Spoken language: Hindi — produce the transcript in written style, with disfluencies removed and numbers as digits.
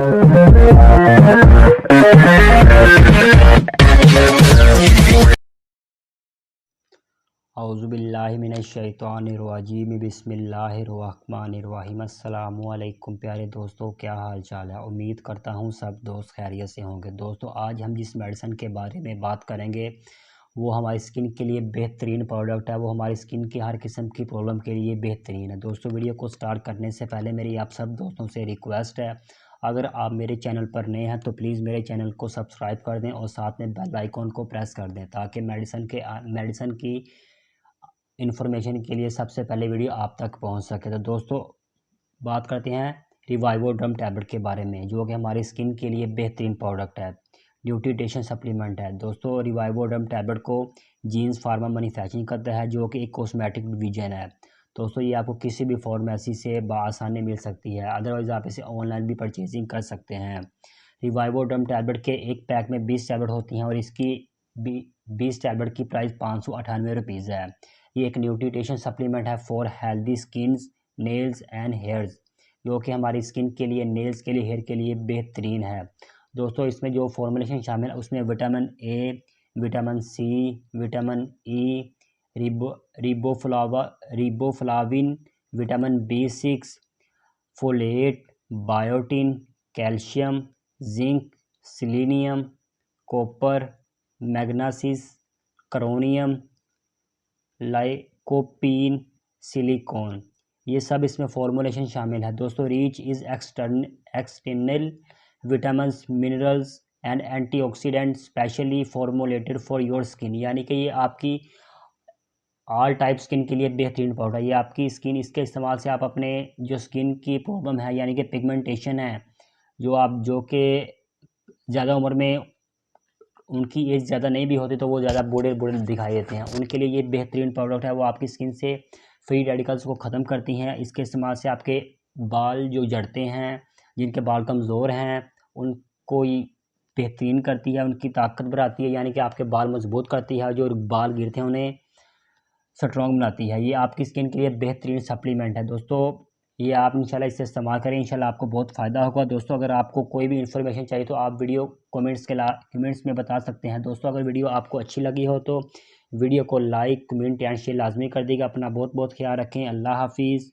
औज़ुबिल्लाहिमिनश्शैतानिर्रजीम बिस्मिल्लाहिर्रहमानिर्रहीम। अस्सलामु अलैकुम प्यारे दोस्तों, क्या हाल चाल है। उम्मीद करता हूँ सब दोस्त खैरियत से होंगे। दोस्तों, आज हम जिस मेडिसिन के बारे में बात करेंगे वो हमारी स्किन के लिए बेहतरीन प्रोडक्ट है। वो हमारी स्किन की हर किस्म की प्रॉब्लम के लिए बेहतरीन है। दोस्तों, वीडियो को स्टार्ट करने से पहले मेरी आप सब दोस्तों से रिक्वेस्ट है, अगर आप मेरे चैनल पर नए हैं तो प्लीज़ मेरे चैनल को सब्सक्राइब कर दें और साथ में बेल आइकॉन को प्रेस कर दें ताकि मेडिसिन की इन्फॉर्मेशन के लिए सबसे पहले वीडियो आप तक पहुंच सके। तो दोस्तों, बात करते हैं रिवाइवोड्रम टैबलेट के बारे में, जो कि हमारी स्किन के लिए बेहतरीन प्रोडक्ट है, न्यूट्रिशन सप्लीमेंट है। दोस्तों, रिवाइवोड्रम टैबलेट को जीन्स फार्मा मैन्युफैक्चरिंग करता है, जो कि एक कॉस्मेटिक डिवीजन है। दोस्तों, ये आपको किसी भी फार्मेसी से बआसानी मिल सकती है, अदरवाइज़ आप इसे ऑनलाइन भी परचेजिंग कर सकते हैं। रिवाइवोड्रम टैबलेट के एक पैक में 20 टैबलेट होती हैं और इसकी 20 टैबलेट की प्राइस 598 रुपीज़ है। ये एक न्यूट्रिशन सप्लीमेंट है for healthy skins, nails and hairs, जो कि हमारी स्किन के लिए, नेल्स के लिए, हेयर के लिए बेहतरीन है। दोस्तों, इसमें जो फॉर्मुलेशन शामिल है उसमें vitamin A, vitamin C, vitamin E, riboflavin, vitamin B6, folate, biotin, calcium, zinc, selenium, copper, magnesium, chromium, lycopene, silicon, ये सब इसमें फॉर्मुलेशन शामिल है। दोस्तों, reach is external vitamins, minerals and antioxidant specially formulated for your skin, यानी कि ये आपकी ऑल टाइप स्किन के लिए बेहतरीन पाउडर है। ये आपकी स्किन, इसके इस्तेमाल से आप अपने जो स्किन की प्रॉब्लम है, यानी कि पिगमेंटेशन है, जो कि ज़्यादा उम्र में उनकी एज ज़्यादा नहीं भी होती तो वो ज़्यादा बूढ़े बूढ़े दिखाई देते हैं, उनके लिए ये बेहतरीन प्रोडक्ट है। वो आपकी स्किन से फ्री रेडिकल्स को ख़त्म करती हैं। इसके इस्तेमाल से आपके बाल जो झड़ते हैं, जिनके बाल कमज़ोर हैं, उनको ये बेहतरीन करती है, उनकी ताकत बढ़ाती है, यानी कि आपके बाल मजबूत करती है, जो बाल गिरते हैं उन्हें स्ट्रॉन्ग बनाती है। ये आपकी स्किन के लिए बेहतरीन सप्लीमेंट है। दोस्तों, ये आप इंशाल्लाह इसे इस्तेमाल करें, इंशाल्लाह आपको बहुत फ़ायदा होगा। दोस्तों, अगर आपको कोई भी इन्फॉर्मेशन चाहिए तो आप वीडियो कमेंट्स में बता सकते हैं। दोस्तों, अगर वीडियो आपको अच्छी लगी हो तो वीडियो को लाइक, कमेंट एंड शेयर लाजमी कर दीजिएगा। अपना बहुत बहुत ख्याल रखें। अल्लाह हाफिज़।